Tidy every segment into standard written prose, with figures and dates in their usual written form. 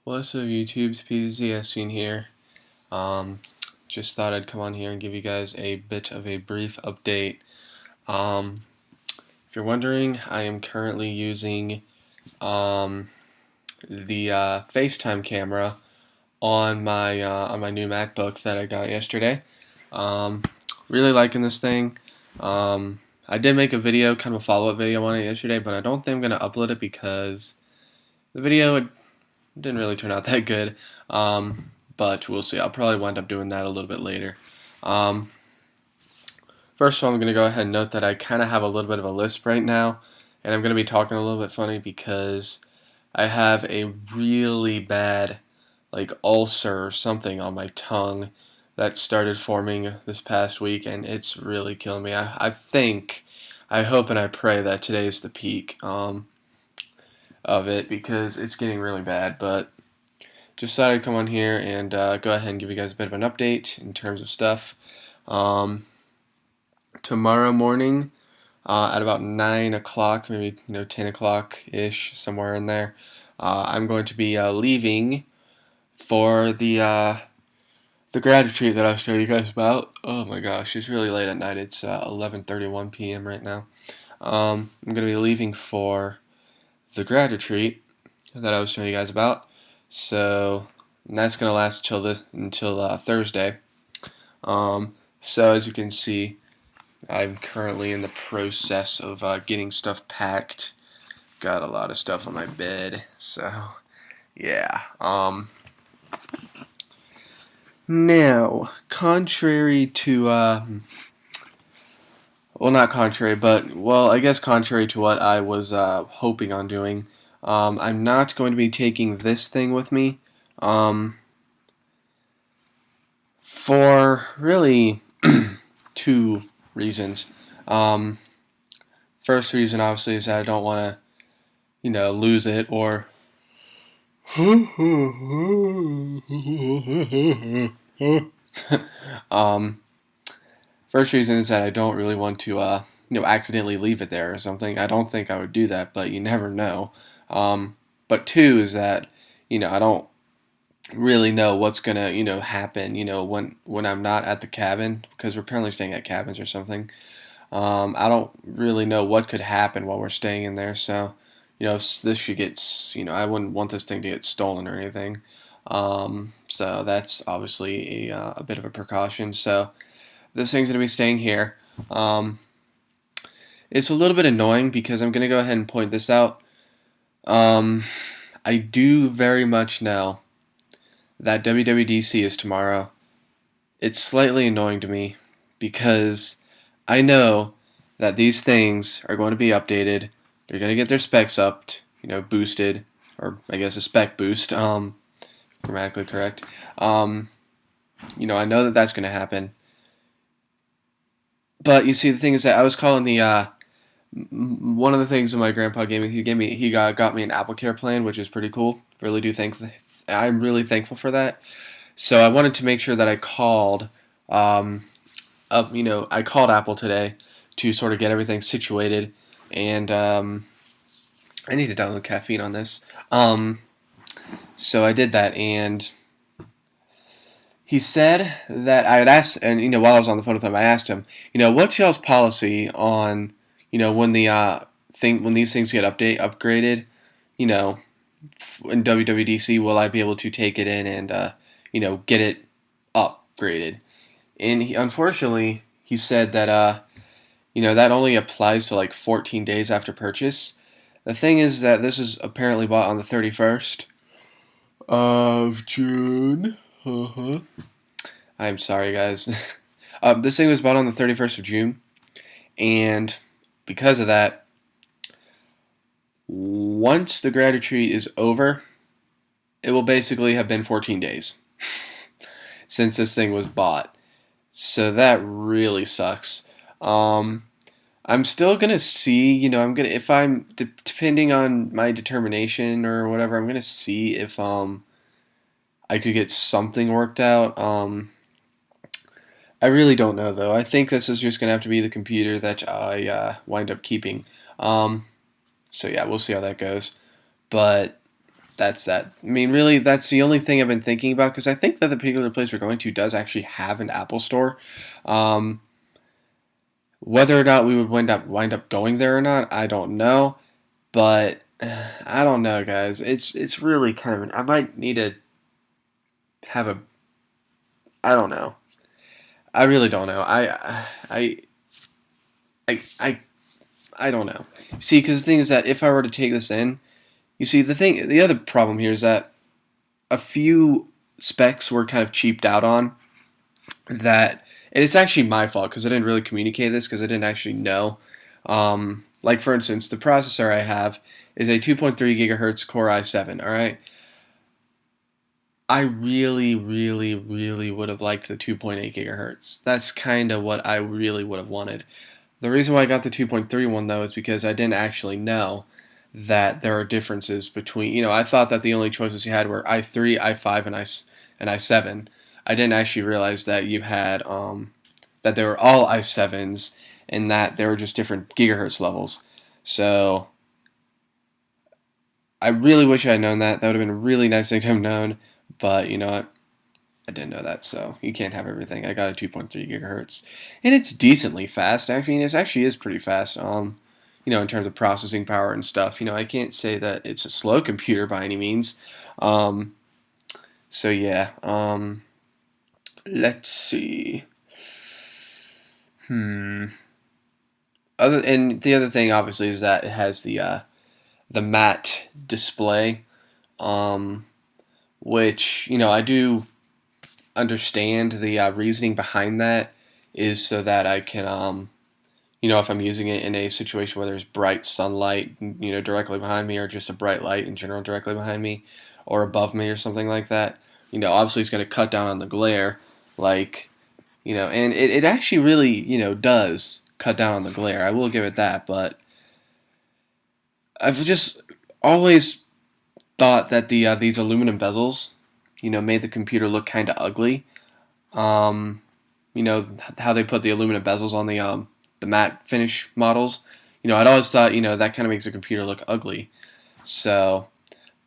What's up, YouTube's PZScene here. Um, just thought I'd come on here and give you guys a bit of a brief update. If you're wondering, I am currently using the FaceTime camera on my new MacBook that I got yesterday. Um, really liking this thing. I did make a video, kind of a follow-up video on it yesterday, but I don't think I'm gonna upload it because the video didn't really turn out that good, but we'll see. I'll probably wind up doing that a little bit later. Um, First of all, I'm going to go ahead and note that I kind of have a little bit of a lisp right now, and I'm going to be talking a little bit funny because I have a really bad, like, ulcer or something on my tongue that started forming this past week, and it's really killing me. I hope and I pray that today's the peak of it because it's getting really bad, but just thought I'd come on here and go ahead and give you guys a bit of an update in terms of stuff. Tomorrow morning, at about 9 o'clock, maybe 10 o'clock ish, somewhere in there, I'm going to be leaving for the grad retreat that I was telling you guys about. Oh my gosh, it's really late at night. It's 11:31 p.m. right now. I'm going to be leaving for the grad retreat that I was telling you guys about. So that's going to last until Thursday. So as you can see, I'm currently in the process of getting stuff packed. Got a lot of stuff on my bed, so yeah. Now, contrary to well, not contrary, but well, I guess contrary to what I was hoping on doing, I'm not going to be taking this thing with me. For really two reasons. First reason, obviously, is that I don't want to, lose it or. um, First reason is that I don't really want to, accidentally leave it there or something. I don't think I would do that, but you never know. But two is that, I don't really know what's gonna, happen, when I'm not at the cabin because we're apparently staying at cabins or something. I don't really know what could happen while we're staying in there, so if this should get, I wouldn't want this thing to get stolen or anything. So that's obviously a bit of a precaution. So this thing's gonna be staying here. It's a little bit annoying because I'm gonna go ahead and point this out. I do very much know that WWDC is tomorrow. It's slightly annoying to me because I know that these things are going to be updated. They're going to get their specs upped, boosted, or I guess a spec boost, grammatically correct. I know that that's going to happen. But you see, the thing is that I was calling the one of the things that my grandpa gave me. He got me an Apple Care plan, which is pretty cool. I'm really thankful for that. So I wanted to make sure that I called I called Apple today to sort of get everything situated, and I need to download caffeine on this. So I did that, and he said that I had asked, and while I was on the phone with him, I asked him, what's y'all's policy on, when when these things get upgraded, in WWDC, will I be able to take it in and get it upgraded? And unfortunately, he said that that only applies to like 14 days after purchase. The thing is that this is apparently bought on the 31st of June. I'm sorry, guys. This thing was bought on the 31st of June, and because of that, once the grad retreat is over, it will basically have been 14 days since this thing was bought. So that really sucks. I'm still gonna see, if I'm depending on my determination or whatever, I'm gonna see if I could get something worked out. I really don't know though. I think this is just gonna have to be the computer that I wind up keeping. So yeah, we'll see how that goes. But that's that. I mean, really, that's the only thing I've been thinking about because I think that the particular place we're going to does actually have an Apple store. Um, Whether or not we would wind up going there or not, I don't know. But I don't know, guys. It's really kind of I might need to have a. I don't know. I really don't know. I, I, I don't know. See, because the thing is that if I were to take this in, you see, the other problem here is that a few specs were kind of cheaped out on. That and it's actually my fault because I didn't really communicate this because I didn't actually know. Like for instance, the processor I have is a 2.3 gigahertz Core i7. All right, I really, really, really would have liked the 2.8 gigahertz. That's kind of what I really would have wanted. The reason why I got the 2.3 one though is because I didn't actually know that there are differences between. I thought that the only choices you had were i3, i5, and i7. I didn't actually realize that you had that they were all i7s and that there were just different gigahertz levels. So I really wish I had known that. That would have been a really nice thing to have known. But you know what? I didn't know that, so you can't have everything. I got a 2.3 gigahertz, and it's decently fast. I mean, it actually is pretty fast. In terms of processing power and stuff. I can't say that it's a slow computer by any means. Um, so yeah. Let's see. Hmm. The other thing, obviously, is that it has the matte display, um, which I do understand the reasoning behind that is so that I can if I'm using it in a situation where there's bright sunlight, directly behind me, or just a bright light in general directly behind me, or above me, or something like that. Obviously, it's going to cut down on the glare, like and it actually really does cut down on the glare. I will give it that, but I've just always thought that these aluminum bezels, made the computer look kind of ugly. Um, how they put the aluminum bezels on the matte finish models. I'd always thought that kind of makes a computer look ugly. So,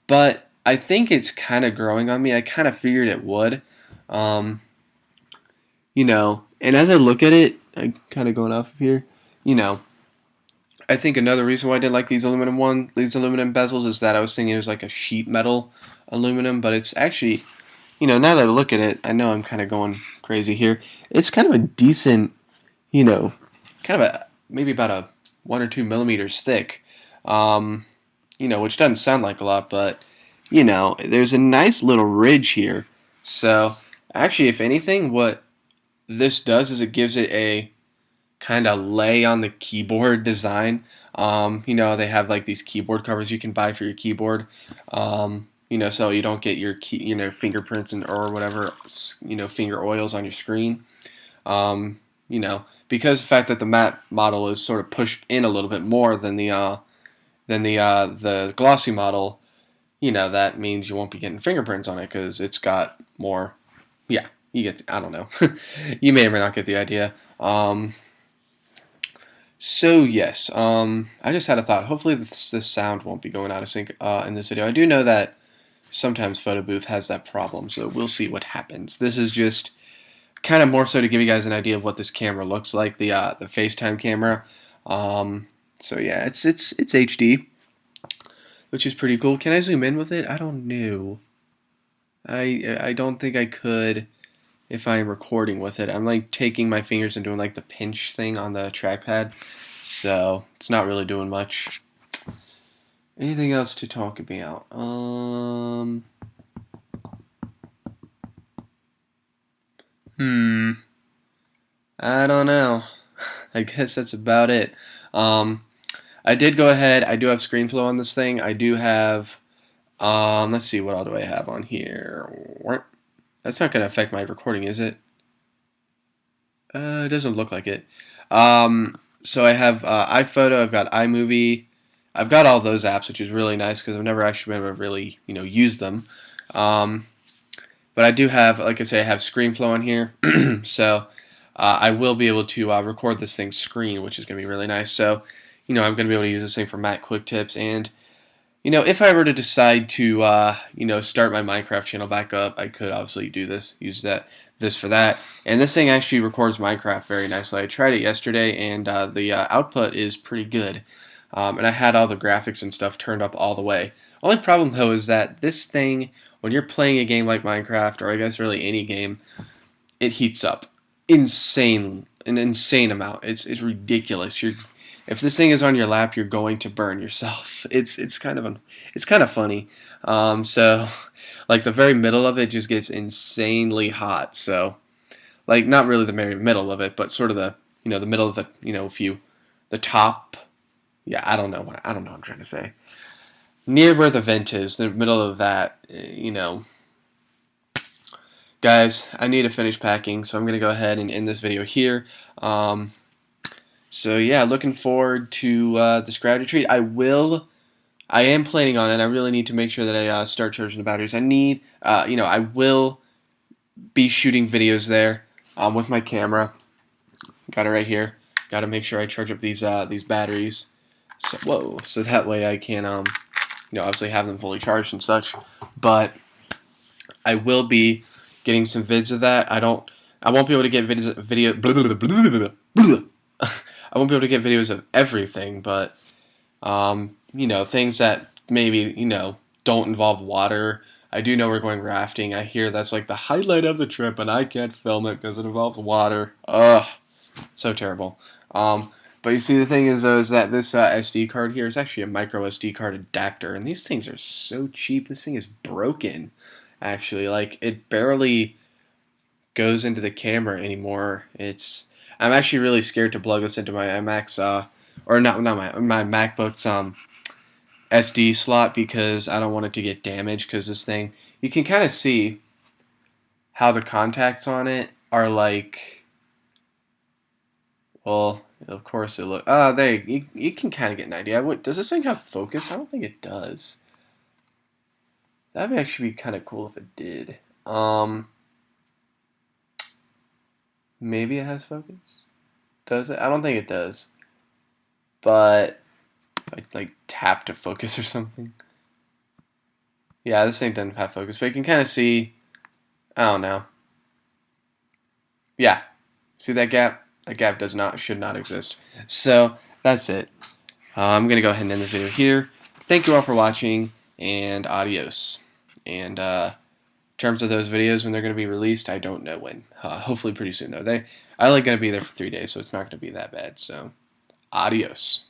but I think it's kind of growing on me. I kind of figured it would. Um, and as I look at it, I'm kind of going off of here. You know, I think another reason why I did like these aluminum bezels is that I was thinking it was like a sheet metal aluminum, but it's actually, now that I look at it, I know I'm kind of going crazy here. It's kind of a decent, kind of maybe about a 1 or 2 millimeters thick, which doesn't sound like a lot, but there's a nice little ridge here. So actually, if anything, what this does is it gives it a kind of lay on the keyboard design. They have like these keyboard covers you can buy for your keyboard. So you don't get your key, fingerprints or whatever, finger oils on your screen. Because the fact that the matte model is sort of pushed in a little bit more than the glossy model, that means you won't be getting fingerprints on it because it's got more. Yeah, you get. I don't know. You may or may not get the idea. So yes, I just had a thought. Hopefully this sound won't be going out of sync in this video. I do know that sometimes Photo Booth has that problem, so we'll see what happens. This is just kind of more so to give you guys an idea of what this camera looks like, the FaceTime camera. So yeah, it's HD, which is pretty cool. Can I zoom in with it? I don't know. I don't think I could if I'm recording with it. I'm like taking my fingers and doing like the pinch thing on the trackpad, so it's not really doing much. Anything else to talk about? I don't know. I guess that's about it. I did go ahead. I do have ScreenFlow on this thing. I do have. Let's see, what all do I have on here? That's not going to affect my recording, is it? It doesn't look like it. So I have iPhoto. I've got iMovie. I've got all those apps, which is really nice because I've never actually been able to really, use them. But I do have, like I say, I have ScreenFlow on here. So I will be able to record this thing's screen, which is going to be really nice. So, I'm going to be able to use this thing for Mac Quick Tips. And, if I were to decide to, start my Minecraft channel back up, I could obviously do this, use this for that. And this thing actually records Minecraft very nicely. I tried it yesterday, and the output is pretty good. And I had all the graphics and stuff turned up all the way. Only problem though is that this thing, when you're playing a game like Minecraft, or I guess really any game, it heats up an insane amount. It's ridiculous. If this thing is on your lap, you're going to burn yourself. It's kind of funny. So like the very middle of it just gets insanely hot. So like not really the very middle of it, but sort of the middle of the top. Yeah, I don't know what I'm trying to say. Near where the vent is, the middle of that, Guys, I need to finish packing, so I'm going to go ahead and end this video here. So yeah, looking forward to this grad retreat. I am planning on it. I really need to make sure that I start charging the batteries. I will be shooting videos there with my camera. Got it right here. Got to make sure I charge up these batteries. So that way I can obviously have them fully charged and such. But I will be getting some vids of that. I won't be able to get I won't be able to get videos of everything, but things that maybe don't involve water. I do know we're going rafting. I hear that's like the highlight of the trip, and I can't film it because it involves water. Ugh, so terrible. But you see, the thing is that this SD card here is actually a micro SD card adapter, and these things are so cheap. This thing is broken, actually. Like, it barely goes into the camera anymore. I'm actually really scared to plug this into my iMac's or not my MacBook's SD slot, because I don't want it to get damaged, because this thing, you can kind of see how the contacts on it are like, well, of course it look there you can kind of get an idea. Does this thing have focus? I don't think it does. That would actually be kind of cool if it did. Maybe it has focus. Does it? I don't think it does. But I like tap to focus or something. Yeah, this thing doesn't have focus, but you can kind of see. I don't know. Yeah, see that gap? That gap should not exist. So that's it. I'm gonna go ahead and end this video here. Thank you all for watching, and adios. And in terms of those videos when they're going to be released, I don't know when. Hopefully pretty soon though. I only going to be there for 3 days, so it's not going to be that bad. So adios.